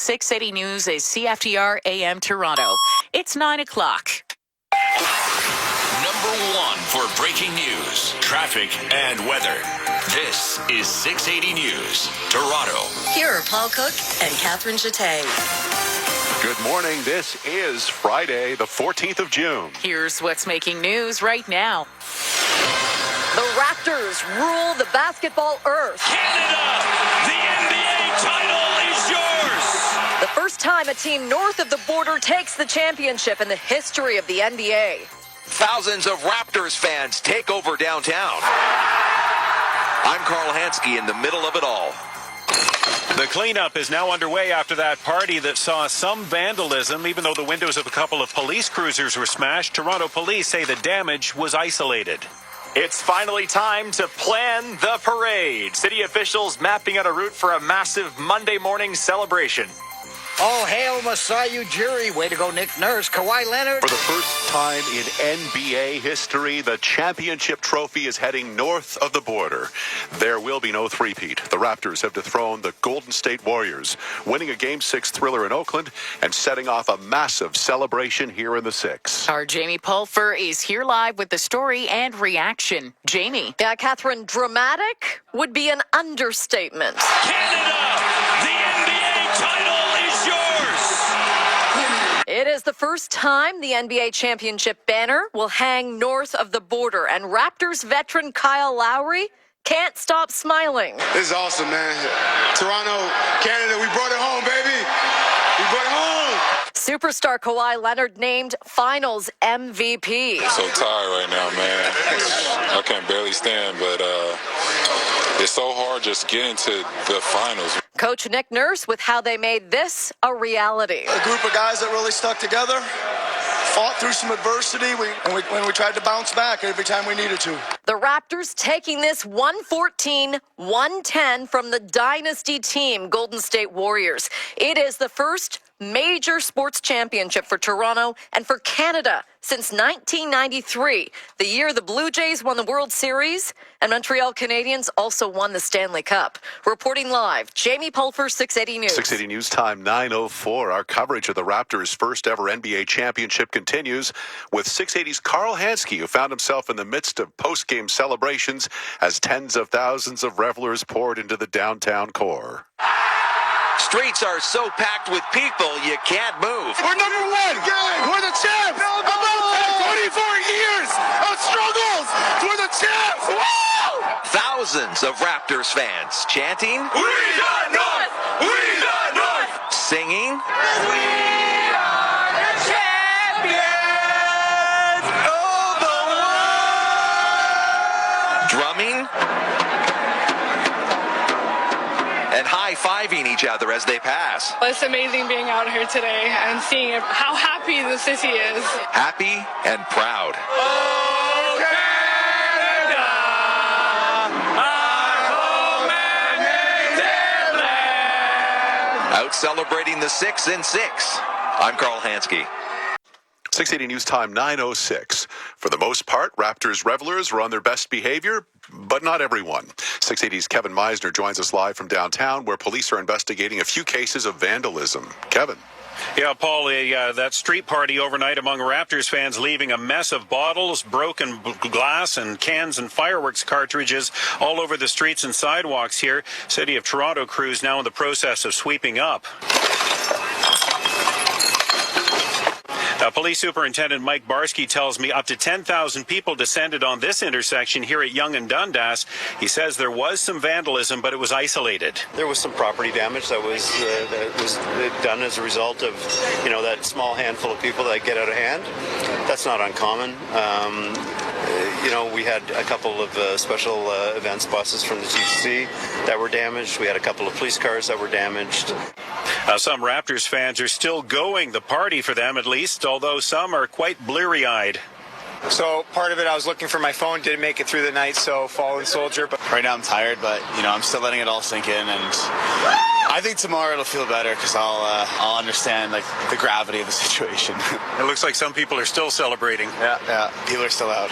680 News is CFTR AM Toronto. It's 9 o'clock. Number one for breaking news, traffic, and weather. This is 680 News, Toronto. Here are Paul Cook and Catherine Jeté. Good morning. This is Friday, the 14th of June. Here's what's making news right now. The Raptors rule the basketball earth. Canada, the NBA title is yours. The first time a team north of the border takes the championship in the history of the NBA. Thousands of Raptors fans take over downtown. I'm Carl Hansky in the middle of it all. The cleanup is now underway after that party that saw some vandalism. Even though the windows of a couple of police cruisers were smashed, Toronto police say the damage was isolated. It's finally time to plan the parade. City officials mapping out a route for a massive Monday morning celebration. All hail Messiah Ujiri. Way to go, Nick Nurse. Kawhi Leonard. For the first time in NBA history, the championship trophy is heading north of the border. There will be no three-peat. The Raptors have dethroned the Golden State Warriors, winning a Game 6 thriller in Oakland and setting off a massive celebration here in the 6. Our Jamie Pulfer is here live with the story and reaction. Jamie. Yeah, Catherine, dramatic would be an understatement. Canada, the NBA title is yours. It is the first time the NBA championship banner will hang north of the border, and Raptors veteran Kyle Lowry can't stop smiling. This is awesome, man. Toronto, Canada, we brought it home, baby. We brought it home. Superstar Kawhi Leonard named Finals MVP. So tired right now, man. I can barely stand, but it's so hard just getting to the finals. Coach Nick Nurse with how they made this a reality. A group of guys that really stuck together, fought through some adversity, when we tried to bounce back every time we needed to. The Raptors taking this 114-110 from the dynasty team, Golden State Warriors. It is the first major sports championship for Toronto and for Canada since 1993, the year the Blue Jays won the World Series and Montreal Canadiens also won the Stanley Cup. Reporting live, Jamie Pulfer, 680 News. 680 News time, 9:04. Our coverage of the Raptors' first ever NBA championship continues with 680's Carl Hansky, who found himself in the midst of post-game celebrations as tens of thousands of revelers poured into the downtown core. Streets are so packed with people, you can't move. We're number one. We're the champs. About 24 years of struggles. We're the champs. Woo! Thousands of Raptors fans chanting, We got north! We got north! singing, We are the champions of the world! drumming, and high-fiving each other as they pass. It's amazing being out here today and seeing how happy the city is. Happy and proud. Oh, Canada, our home and native land. Out celebrating the 6 in 6. I'm Carl Hansky. 680 News time, 9:06. For the most part, Raptors revelers were on their best behavior, but not everyone. 680's Kevin Meisner joins us live from downtown, where police are investigating a few cases of vandalism. Kevin. Yeah, Paul, that street party overnight among Raptors fans leaving a mess of bottles, broken glass, and cans and fireworks cartridges all over the streets and sidewalks here. City of Toronto crews now in the process of sweeping up. Police Superintendent Mike Barsky tells me up to 10,000 people descended on this intersection here at Yonge and Dundas. He says there was some vandalism, but it was isolated. There was some property damage that was done as a result of, that small handful of people that get out of hand. That's not uncommon. We had a couple of special events buses from the TCC that were damaged. We had a couple of police cars that were damaged. Some Raptors fans are still going, the party for them at least, although some are quite bleary-eyed. So part of it, I was looking for my phone, didn't make it through the night, so fallen soldier. But right now I'm tired, but I'm still letting it all sink in, and I think tomorrow it'll feel better because I'll understand like the gravity of the situation. It looks like some people are still celebrating. Yeah, people are still out.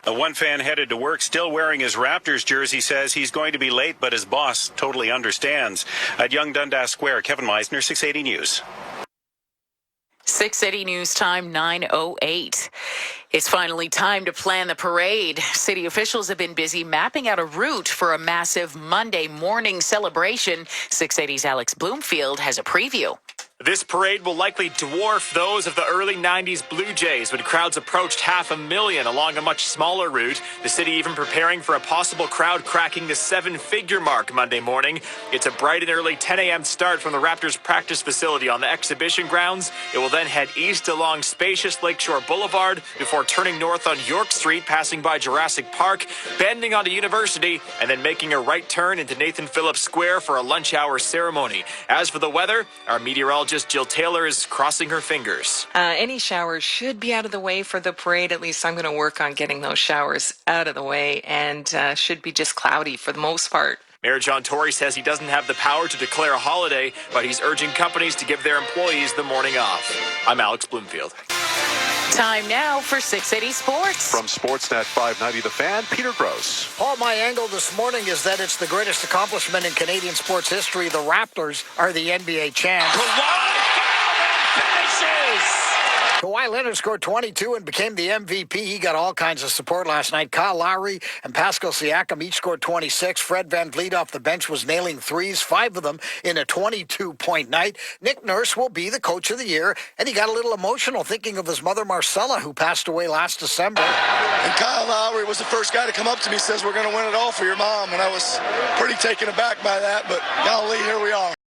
One fan headed to work still wearing his Raptors jersey says he's going to be late, but his boss totally understands. At Yonge Dundas Square, Kevin Meisner, 680 News. 680 News Time, 9:08. It's finally time to plan the parade. City officials have been busy mapping out a route for a massive Monday morning celebration. 680's Alex Bloomfield has a preview. This parade will likely dwarf those of the early 90s Blue Jays when crowds approached 500,000 along a much smaller route. The city even preparing for a possible crowd cracking the 7-figure mark Monday morning. It's a bright and early 10 a.m. start from the Raptors practice facility on the exhibition grounds. It will then head east along spacious Lakeshore Boulevard before turning north on York Street, passing by Jurassic Park, bending onto University, and then making a right turn into Nathan Phillips Square for a lunch hour ceremony. As for the weather, our meteorologist Jill Taylor is crossing her fingers. Any showers should be out of the way for the parade. At least I'm going to work on getting those showers out of the way, and should be just cloudy for the most part. Mayor John Tory says he doesn't have the power to declare a holiday, but he's urging companies to give their employees the morning off. I'm Alex Bloomfield. Time now for 680 Sports. From Sportsnet 590 The Fan, Peter Gross. Paul, my angle this morning is that it's the greatest accomplishment in Canadian sports history. The Raptors are the NBA champs. Kawhi Leonard scored 22 and became the MVP. He got all kinds of support last night. Kyle Lowry and Pascal Siakam each scored 26. Fred VanVleet off the bench was nailing threes, 5 of them in a 22-point night. Nick Nurse will be the coach of the year, and he got a little emotional thinking of his mother Marcella, who passed away last December. And Kyle Lowry was the first guy to come up to me, says, "We're going to win it all for your mom." And I was pretty taken aback by that, but golly, here we are.